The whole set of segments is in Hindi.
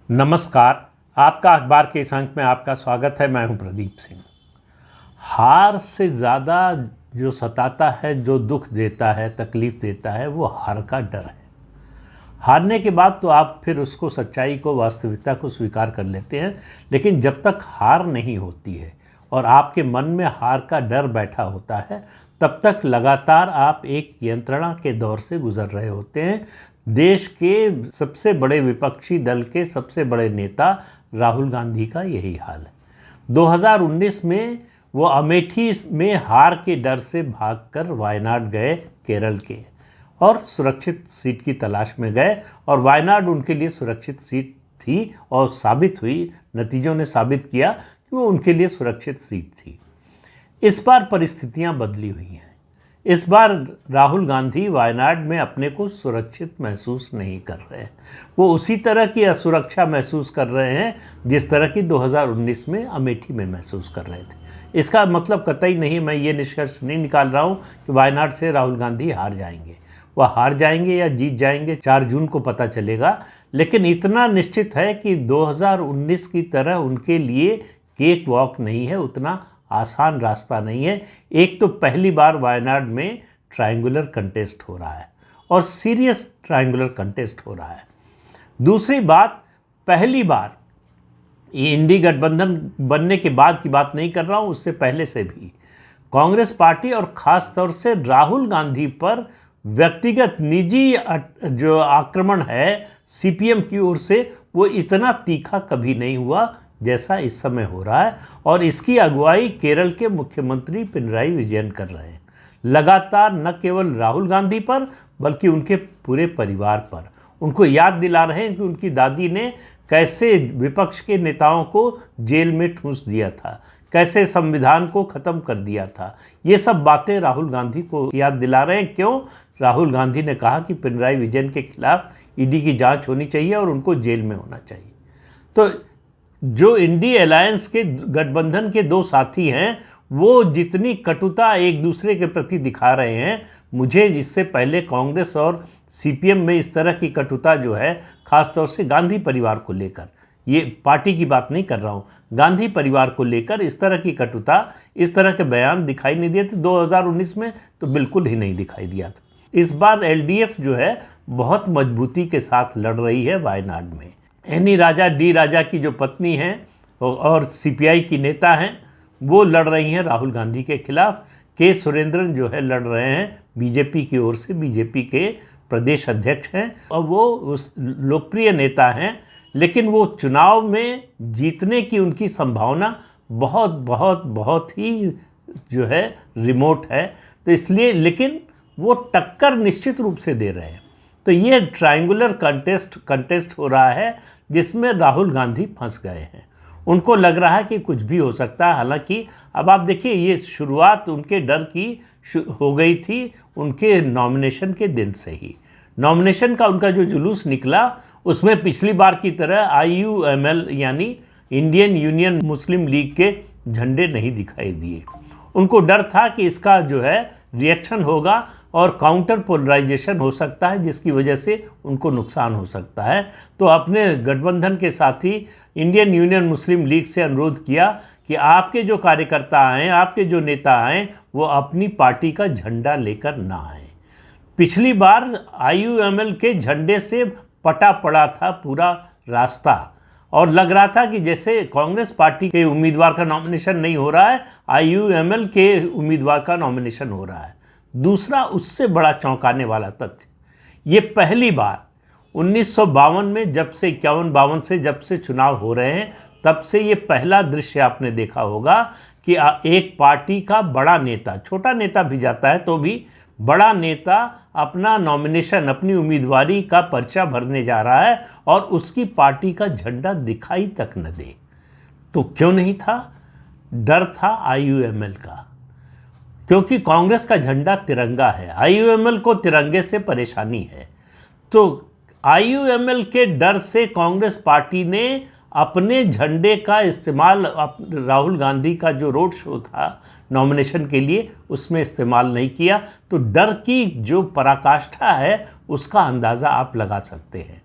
नमस्कार। आपका अखबार के इस अंक में आपका स्वागत है। मैं हूं प्रदीप सिंह। हार से ज़्यादा जो सताता है, जो दुख देता है, तकलीफ़ देता है, वो हार का डर है। हारने के बाद तो आप फिर उसको, सच्चाई को, वास्तविकता को स्वीकार कर लेते हैं, लेकिन जब तक हार नहीं होती है और आपके मन में हार का डर बैठा होता है, तब तक लगातार आप एक यंत्रणा के दौर से गुजर रहे होते हैं। देश के सबसे बड़े विपक्षी दल के सबसे बड़े नेता राहुल गांधी का यही हाल है। 2019 में वो अमेठी में हार के डर से भागकर वायनाड गए, केरल के, और सुरक्षित सीट की तलाश में गए, और वायनाड उनके लिए सुरक्षित सीट थी और साबित हुई, नतीजों ने साबित किया कि वो उनके लिए सुरक्षित सीट थी। इस बार परिस्थितियां बदली हुई हैं। इस बार राहुल गांधी वायनाड में अपने को सुरक्षित महसूस नहीं कर रहे हैं। वो उसी तरह की असुरक्षा महसूस कर रहे हैं जिस तरह की 2019 में अमेठी में महसूस कर रहे थे। इसका मतलब कतई नहीं, मैं ये निष्कर्ष नहीं निकाल रहा हूँ कि वायनाड से राहुल गांधी हार जाएंगे। वह हार जाएंगे या जीत जाएंगे 4 जून को पता चलेगा, लेकिन इतना निश्चित है कि 2019 की तरह उनके लिए केक वॉक नहीं है, उतना आसान रास्ता नहीं है। एक तो पहली बार वायनाड में ट्रायंगुलर कंटेस्ट हो रहा है और सीरियस ट्रायंगुलर कंटेस्ट हो रहा है। दूसरी बात, पहली बार, ये इंडी गठबंधन बनने के बाद की बात नहीं कर रहा हूँ, उससे पहले से भी कांग्रेस पार्टी और ख़ास तौर से राहुल गांधी पर व्यक्तिगत निजी जो आक्रमण है सीपीएम की ओर से, वो इतना तीखा कभी नहीं हुआ जैसा इस समय हो रहा है। और इसकी अगुवाई केरल के मुख्यमंत्री पिनराई विजयन कर रहे हैं। लगातार न केवल राहुल गांधी पर बल्कि उनके पूरे परिवार पर उनको याद दिला रहे हैं कि उनकी दादी ने कैसे विपक्ष के नेताओं को जेल में ठूंस दिया था, कैसे संविधान को ख़त्म कर दिया था। ये सब बातें राहुल गांधी को याद दिला रहे हैं। क्यों? राहुल गांधी ने कहा कि पिनराई विजयन के खिलाफ ईडी की जांच होनी चाहिए और उनको जेल में होना चाहिए। तो जो इंडी अलायंस के गठबंधन के 2 साथी हैं, वो जितनी कटुता एक दूसरे के प्रति दिखा रहे हैं, मुझे इससे पहले कांग्रेस और सीपीएम में इस तरह की कटुता जो है, ख़ासतौर से गांधी परिवार को लेकर, ये पार्टी की बात नहीं कर रहा हूँ, गांधी परिवार को लेकर इस तरह की कटुता, इस तरह के बयान दिखाई नहीं दिए थे। 2019 में तो बिल्कुल ही नहीं दिखाई दिया था। इस बार एलडीएफ जो है बहुत मजबूती के साथ लड़ रही है वायनाड में। एनी राजा, डी राजा की जो पत्नी हैं और सीपीआई की नेता हैं, वो लड़ रही हैं राहुल गांधी के खिलाफ। के सुरेंद्रन जो है लड़ रहे हैं बीजेपी की ओर से, बीजेपी के प्रदेश अध्यक्ष हैं और वो उस लोकप्रिय नेता हैं, लेकिन वो चुनाव में जीतने की उनकी संभावना बहुत बहुत बहुत ही जो है रिमोट है। तो इसलिए, लेकिन वो टक्कर निश्चित रूप से दे रहे हैं। तो ये ट्रायंगुलर कंटेस्ट हो रहा है जिसमें राहुल गांधी फंस गए हैं। उनको लग रहा है कि कुछ भी हो सकता है। हालांकि अब आप देखिए, ये शुरुआत उनके डर की हो गई थी उनके नॉमिनेशन के दिन से ही। नॉमिनेशन का उनका जो जुलूस निकला, उसमें पिछली बार की तरह IUML यानी इंडियन यूनियन मुस्लिम लीग के झंडे नहीं दिखाई दिए। उनको डर था कि इसका जो है रिएक्शन होगा और काउंटर पोलराइजेशन हो सकता है, जिसकी वजह से उनको नुकसान हो सकता है। तो अपने गठबंधन के साथी इंडियन यूनियन मुस्लिम लीग से अनुरोध किया कि आपके जो कार्यकर्ता आएँ, आपके जो नेता आएँ, वो अपनी पार्टी का झंडा लेकर ना आएँ। पिछली बार IUML के झंडे से पटा पड़ा था पूरा रास्ता और लग रहा था कि जैसे कांग्रेस पार्टी के उम्मीदवार का नॉमिनेशन नहीं हो रहा है, IUML के उम्मीदवार का नॉमिनेशन हो रहा है। दूसरा, उससे बड़ा चौंकाने वाला तथ्य, ये पहली बार 1952 में, जब से 51-52 से जब से चुनाव हो रहे हैं, तब से ये पहला दृश्य आपने देखा होगा कि एक पार्टी का बड़ा नेता, छोटा नेता भी जाता है तो भी बड़ा नेता अपना नॉमिनेशन, अपनी उम्मीदवारी का पर्चा भरने जा रहा है और उसकी पार्टी का झंडा दिखाई तक न दे। तो क्यों नहीं था? डर था IUML का, क्योंकि कांग्रेस का झंडा तिरंगा है, IUML को तिरंगे से परेशानी है। तो IUML के डर से कांग्रेस पार्टी ने अपने झंडे का इस्तेमाल, राहुल गांधी का जो रोड शो था नॉमिनेशन के लिए, उसमें इस्तेमाल नहीं किया। तो डर की जो पराकाष्ठा है उसका अंदाज़ा आप लगा सकते हैं।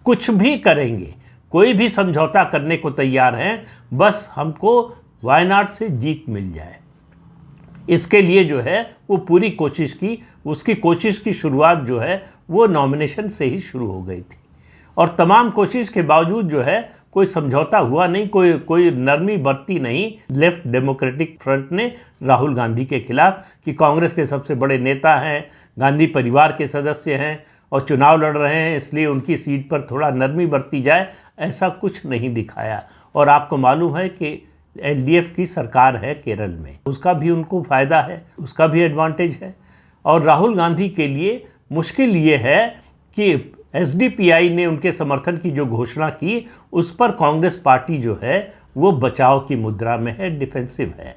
कुछ भी करेंगे, कोई भी समझौता करने को तैयार हैं, बस हमको वायनाड से जीत मिल जाए। इसके लिए जो है वो पूरी कोशिश की। उसकी कोशिश की शुरुआत जो है वो नॉमिनेशन से ही शुरू हो गई थी, और तमाम कोशिश के बावजूद जो है कोई समझौता हुआ नहीं, कोई नरमी बरती नहीं लेफ्ट डेमोक्रेटिक फ्रंट ने राहुल गांधी के खिलाफ, कि कांग्रेस के सबसे बड़े नेता हैं, गांधी परिवार के सदस्य हैं और चुनाव लड़ रहे हैं, इसलिए उनकी सीट पर थोड़ा नरमी बरती जाए, ऐसा कुछ नहीं दिखाया। और आपको मालूम है कि एलडीएफ की सरकार है केरल में, उसका भी उनको फ़ायदा है, उसका भी एडवांटेज है। और राहुल गांधी के लिए मुश्किल ये है कि एसडीपीआई ने उनके समर्थन की जो घोषणा की, उस पर कांग्रेस पार्टी जो है वो बचाव की मुद्रा में है, डिफेंसिव है।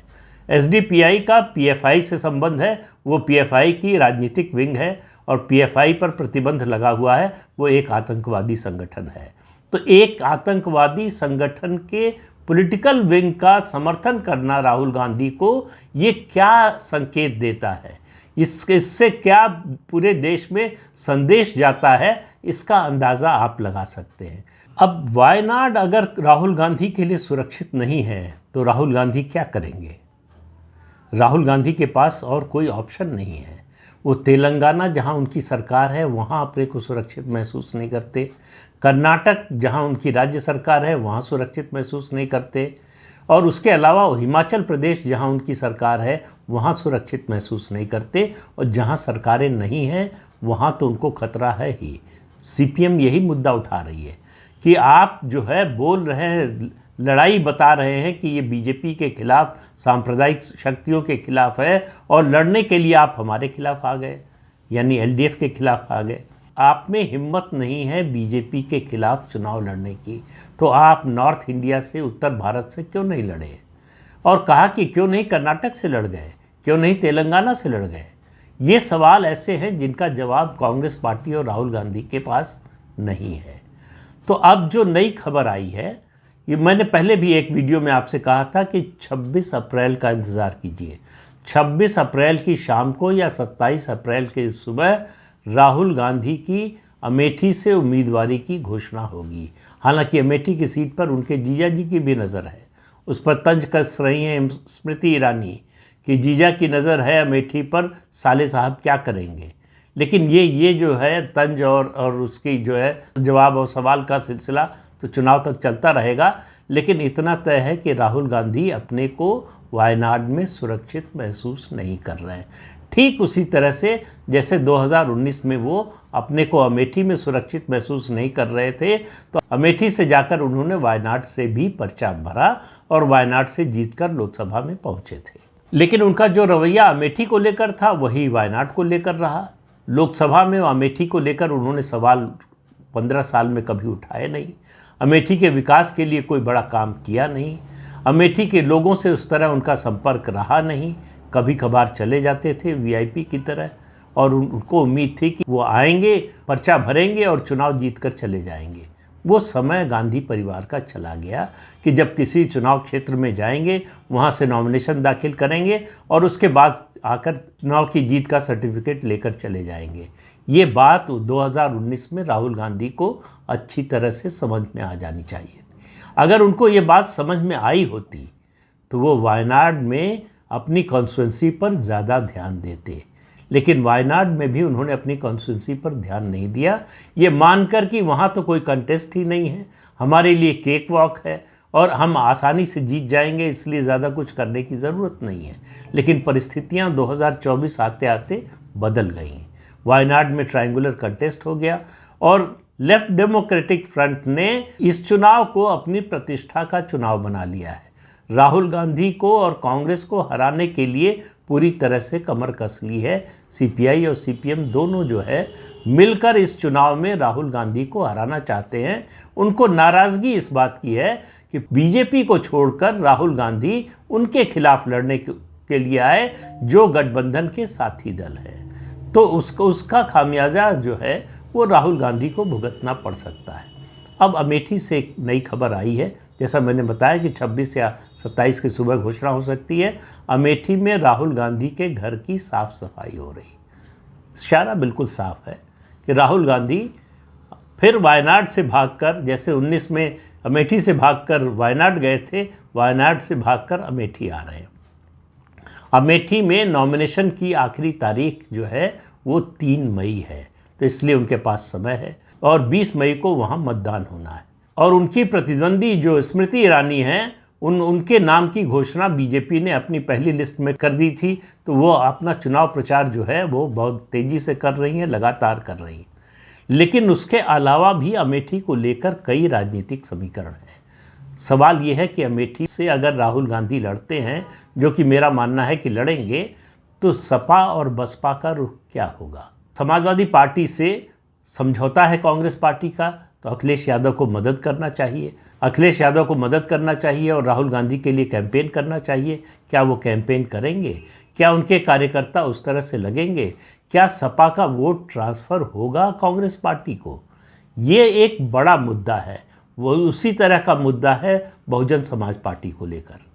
एसडीपीआई का पीएफआई से संबंध है, वो पीएफआई की राजनीतिक विंग है, और पीएफआई पर प्रतिबंध लगा हुआ है, वो एक आतंकवादी संगठन है। तो एक आतंकवादी संगठन के पॉलिटिकल विंग का समर्थन करना राहुल गांधी को ये क्या संकेत देता है, इससे क्या पूरे देश में संदेश जाता है, इसका अंदाज़ा आप लगा सकते हैं। अब वायनाड अगर राहुल गांधी के लिए सुरक्षित नहीं है तो राहुल गांधी क्या करेंगे? राहुल गांधी के पास और कोई ऑप्शन नहीं है। वो तेलंगाना जहां उनकी सरकार है वहां अपने को सुरक्षित महसूस नहीं करते, कर्नाटक जहां उनकी राज्य सरकार है वहां सुरक्षित महसूस नहीं करते, और उसके अलावा हिमाचल प्रदेश जहां उनकी सरकार है वहां सुरक्षित महसूस नहीं करते, और जहां सरकारें नहीं हैं वहां तो उनको खतरा है ही। सीपीएम यही मुद्दा उठा रही है कि आप जो है बोल रहे हैं, लड़ाई बता रहे हैं कि ये बीजेपी के खिलाफ, सांप्रदायिक शक्तियों के खिलाफ है, और लड़ने के लिए आप हमारे खिलाफ आ गए, यानी एलडीएफ के खिलाफ आ गए। आप में हिम्मत नहीं है बीजेपी के खिलाफ चुनाव लड़ने की, तो आप नॉर्थ इंडिया से, उत्तर भारत से क्यों नहीं लड़े? और कहा कि क्यों नहीं कर्नाटक से लड़ गए, क्यों नहीं तेलंगाना से लड़ गए? ये सवाल ऐसे हैं जिनका जवाब कांग्रेस पार्टी और राहुल गांधी के पास नहीं है। तो अब जो नई खबर आई है, ये मैंने पहले भी एक वीडियो में आपसे कहा था कि 26 अप्रैल का इंतज़ार कीजिए। 26 अप्रैल की शाम को या 27 अप्रैल के सुबह राहुल गांधी की अमेठी से उम्मीदवारी की घोषणा होगी। हालांकि अमेठी की सीट पर उनके जीजा जी की भी नज़र है, उस पर तंज कस रही हैं स्मृति ईरानी कि जीजा की नज़र है अमेठी पर, साले साहब क्या करेंगे। लेकिन ये जो है तंज और उसकी जो है जवाब और सवाल का सिलसिला तो चुनाव तक चलता रहेगा। लेकिन इतना तय है कि राहुल गांधी अपने को वायनाड में सुरक्षित महसूस नहीं कर रहे हैं, ठीक उसी तरह से जैसे 2019 में वो अपने को अमेठी में सुरक्षित महसूस नहीं कर रहे थे, तो अमेठी से जाकर उन्होंने वायनाड से भी पर्चा भरा और वायनाड से जीतकर लोकसभा में पहुंचे थे। लेकिन उनका जो रवैया अमेठी को लेकर था वही वायनाड को लेकर रहा। लोकसभा में अमेठी को लेकर उन्होंने सवाल 15 साल में कभी उठाए नहीं, अमेठी के विकास के लिए कोई बड़ा काम किया नहीं, अमेठी के लोगों से उस तरह उनका संपर्क रहा नहीं, कभी कभार चले जाते थे वीआईपी की तरह, और उनको उम्मीद थी कि वो आएंगे, पर्चा भरेंगे और चुनाव जीतकर चले जाएंगे। वो समय गांधी परिवार का चला गया कि जब किसी चुनाव क्षेत्र में जाएंगे, वहाँ से नॉमिनेशन दाखिल करेंगे और उसके बाद आकर चुनाव की जीत का सर्टिफिकेट लेकर चले जाएंगे। ये बात 2019 में राहुल गांधी को अच्छी तरह से समझ में आ जानी चाहिए। अगर उनको ये बात समझ में आई होती तो वो वायनाड में अपनी कॉन्स्टिट्यूंसी पर ज़्यादा ध्यान देते, लेकिन वायनाड में भी उन्होंने अपनी कॉन्स्टिट्यूंसी पर ध्यान नहीं दिया, ये मानकर कि वहाँ तो कोई कंटेस्ट ही नहीं है, हमारे लिए केक वॉक है और हम आसानी से जीत जाएंगे, इसलिए ज़्यादा कुछ करने की ज़रूरत नहीं है। लेकिन परिस्थितियाँ 2024 आते आते बदल गई। वायनाड में ट्रायंगुलर कंटेस्ट हो गया और लेफ्ट डेमोक्रेटिक फ्रंट ने इस चुनाव को अपनी प्रतिष्ठा का चुनाव बना लिया है। राहुल गांधी को और कांग्रेस को हराने के लिए पूरी तरह से कमर कस ली है। सीपीआई और सीपीएम दोनों जो है मिलकर इस चुनाव में राहुल गांधी को हराना चाहते हैं। उनको नाराज़गी इस बात की है कि बीजेपी को छोड़कर राहुल गांधी उनके खिलाफ लड़ने के लिए आए जो गठबंधन के साथी दल है, तो उसका खामियाजा जो है वो राहुल गांधी को भुगतना पड़ सकता है। अब अमेठी से एक नई खबर आई है, जैसा मैंने बताया कि 26 या 27 की सुबह घोषणा हो सकती है। अमेठी में राहुल गांधी के घर की साफ सफाई हो रही। इशारा बिल्कुल साफ है कि राहुल गांधी फिर वायनाड से भागकर, जैसे 19 में अमेठी से भागकर वायनाड गए थे, वायनाड से भागकर अमेठी आ रहे हैं। अमेठी में नॉमिनेशन की आखिरी तारीख जो है वो 3 मई है, तो इसलिए उनके पास समय है और 20 मई को वहाँ मतदान होना है। और उनकी प्रतिद्वंदी जो स्मृति ईरानी हैं, उनके नाम की घोषणा बीजेपी ने अपनी पहली लिस्ट में कर दी थी, तो वो अपना चुनाव प्रचार जो है वो बहुत तेज़ी से कर रही हैं, लगातार कर रही हैं। लेकिन उसके अलावा भी अमेठी को लेकर कई राजनीतिक समीकरण हैं। सवाल ये है कि अमेठी से अगर राहुल गांधी लड़ते हैं, जो कि मेरा मानना है कि लड़ेंगे, तो सपा और बसपा का रुख क्या होगा। समाजवादी पार्टी से समझौता है कांग्रेस पार्टी का, तो अखिलेश यादव को मदद करना चाहिए, अखिलेश यादव को मदद करना चाहिए और राहुल गांधी के लिए कैंपेन करना चाहिए। क्या वो कैंपेन करेंगे? क्या उनके कार्यकर्ता उस तरह से लगेंगे? क्या सपा का वोट ट्रांसफ़र होगा कांग्रेस पार्टी को? ये एक बड़ा मुद्दा है। वो उसी तरह का मुद्दा है बहुजन समाज पार्टी को लेकर।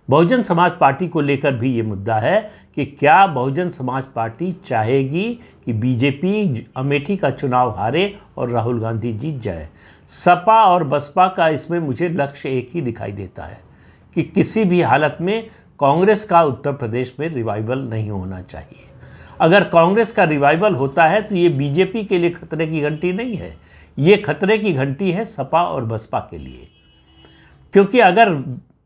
बहुजन समाज पार्टी को लेकर भी ये मुद्दा है कि क्या बहुजन समाज पार्टी चाहेगी कि बीजेपी अमेठी का चुनाव हारे और राहुल गांधी जीत जाए। सपा और बसपा का इसमें मुझे लक्ष्य एक ही दिखाई देता है कि किसी भी हालत में कांग्रेस का उत्तर प्रदेश में रिवाइवल नहीं होना चाहिए। अगर कांग्रेस का रिवाइवल होता है तो ये बीजेपी के लिए खतरे की घंटी नहीं है, ये खतरे की घंटी है सपा और बसपा के लिए। क्योंकि अगर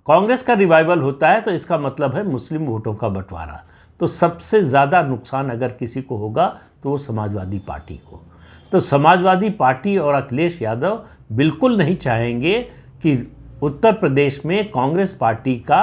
कांग्रेस का रिवाइवल होता है तो इसका मतलब है मुस्लिम वोटों का बंटवारा, तो सबसे ज़्यादा नुकसान अगर किसी को होगा तो वो समाजवादी पार्टी को। तो समाजवादी पार्टी और अखिलेश यादव बिल्कुल नहीं चाहेंगे कि उत्तर प्रदेश में कांग्रेस पार्टी का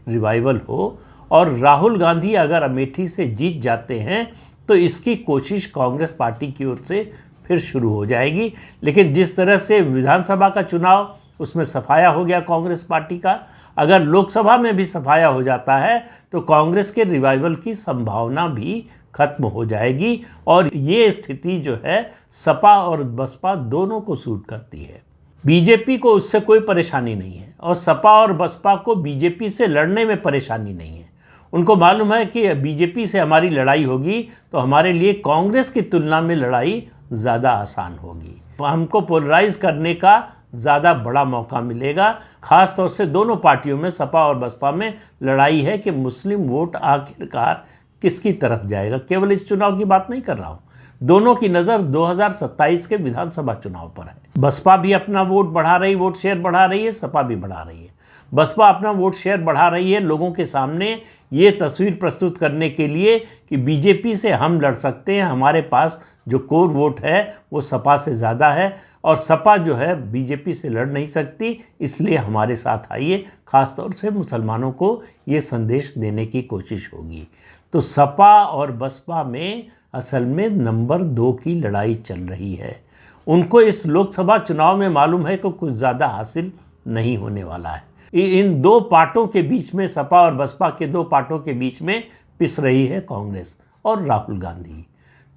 रिवाइवल हो, और राहुल गांधी अगर अमेठी से जीत जाते हैं तो इसकी कोशिश कांग्रेस पार्टी की ओर से फिर शुरू हो जाएगी। लेकिन जिस तरह से विधानसभा का चुनाव उसमें सफाया हो गया कांग्रेस पार्टी का, अगर लोकसभा में भी सफाया हो जाता है तो कांग्रेस के रिवाइवल की संभावना भी खत्म हो जाएगी। और ये स्थिति जो है सपा और बसपा दोनों को सूट करती है। बीजेपी को उससे कोई परेशानी नहीं है और सपा और बसपा को बीजेपी से लड़ने में परेशानी नहीं है। उनको मालूम है कि बीजेपी से हमारी लड़ाई होगी तो हमारे लिए कांग्रेस की तुलना में लड़ाई ज़्यादा आसान होगी, हमको पोलराइज करने का ज़्यादा बड़ा मौका मिलेगा। ख़ास तौर से दोनों पार्टियों में, सपा और बसपा में, लड़ाई है कि मुस्लिम वोट आखिरकार किसकी तरफ जाएगा। केवल इस चुनाव की बात नहीं कर रहा हूँ, दोनों की नज़र 2027 के विधानसभा चुनाव पर है। बसपा भी अपना वोट बढ़ा रही, वोट शेयर बढ़ा रही है, सपा भी बढ़ा रही है। बसपा अपना वोट शेयर बढ़ा रही है लोगों के सामने ये तस्वीर प्रस्तुत करने के लिए कि बीजेपी से हम लड़ सकते हैं, हमारे पास जो कोर वोट है वो सपा से ज़्यादा है और सपा जो है बीजेपी से लड़ नहीं सकती, इसलिए हमारे साथ आइए। ख़ास तौर से मुसलमानों को ये संदेश देने की कोशिश होगी। तो सपा और बसपा में असल में नंबर 2 की लड़ाई चल रही है। उनको इस लोकसभा चुनाव में मालूम है कि कुछ ज़्यादा हासिल नहीं होने वाला है। इन दो पार्टों के बीच में, सपा और बसपा के दो पार्टों के बीच में पिस रही है कांग्रेस और राहुल गांधी।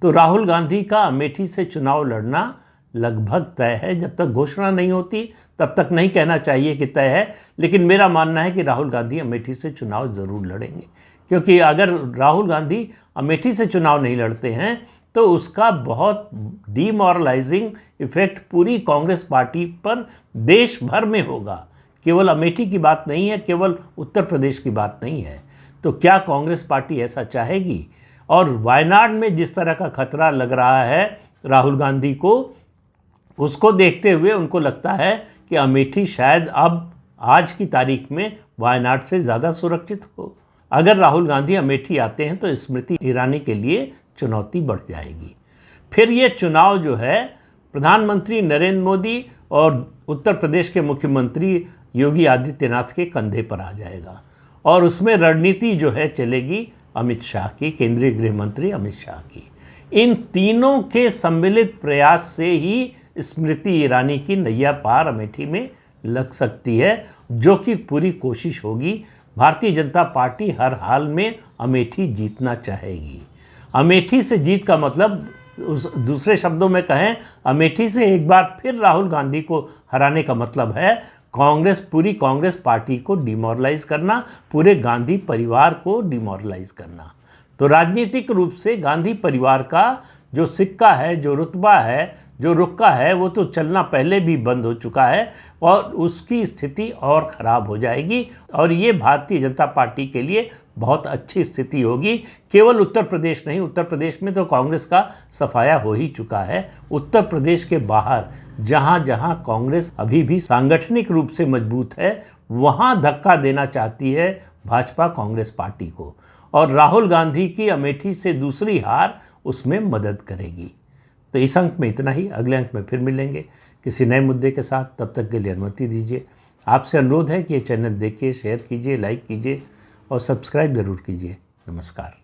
तो राहुल गांधी का अमेठी से चुनाव लड़ना लगभग तय है। जब तक घोषणा नहीं होती तब तक नहीं कहना चाहिए कि तय है, लेकिन मेरा मानना है कि राहुल गांधी अमेठी से चुनाव ज़रूर लड़ेंगे। क्योंकि अगर राहुल गांधी अमेठी से चुनाव नहीं लड़ते हैं तो उसका बहुत डीमोरलाइजिंग इफेक्ट पूरी कांग्रेस पार्टी पर देश भर में होगा। केवल अमेठी की बात नहीं है, केवल उत्तर प्रदेश की बात नहीं है। तो क्या कांग्रेस पार्टी ऐसा चाहेगी? और वायनाड में जिस तरह का खतरा लग रहा है राहुल गांधी को, उसको देखते हुए उनको लगता है कि अमेठी शायद अब आज की तारीख में वायनाड से ज़्यादा सुरक्षित हो। अगर राहुल गांधी अमेठी आते हैं तो स्मृति ईरानी के लिए चुनौती बढ़ जाएगी। फिर ये चुनाव जो है प्रधानमंत्री नरेंद्र मोदी और उत्तर प्रदेश के मुख्यमंत्री योगी आदित्यनाथ के कंधे पर आ जाएगा और उसमें रणनीति जो है चलेगी अमित शाह की, केंद्रीय गृह मंत्री अमित शाह की। इन तीनों के सम्मिलित प्रयास से ही स्मृति ईरानी की नैया पार अमेठी में लग सकती है, जो कि पूरी कोशिश होगी। भारतीय जनता पार्टी हर हाल में अमेठी जीतना चाहेगी। अमेठी से जीत का मतलब, उस दूसरे शब्दों में कहें, अमेठी से एक बार फिर राहुल गांधी को हराने का मतलब है पूरी कांग्रेस पार्टी को डिमोरलाइज करना, पूरे गांधी परिवार को डिमोरलाइज करना। तो राजनीतिक रूप से गांधी परिवार का जो सिक्का है, जो रुतबा है, जो रुका है वो तो चलना पहले भी बंद हो चुका है और उसकी स्थिति और ख़राब हो जाएगी और ये भारतीय जनता पार्टी के लिए बहुत अच्छी स्थिति होगी। केवल उत्तर प्रदेश नहीं, उत्तर प्रदेश में तो कांग्रेस का सफाया हो ही चुका है। उत्तर प्रदेश के बाहर जहाँ जहाँ कांग्रेस अभी भी सांगठनिक रूप से मजबूत है, वहाँ धक्का देना चाहती है भाजपा कांग्रेस पार्टी को, और राहुल गांधी की अमेठी से दूसरी हार उसमें मदद करेगी। तो इस अंक में इतना ही, अगले अंक में फिर मिलेंगे किसी नए मुद्दे के साथ। तब तक के लिए अनुमति दीजिए। आपसे अनुरोध है कि ये चैनल देखिए, शेयर कीजिए, लाइक कीजिए और सब्सक्राइब ज़रूर कीजिए। नमस्कार।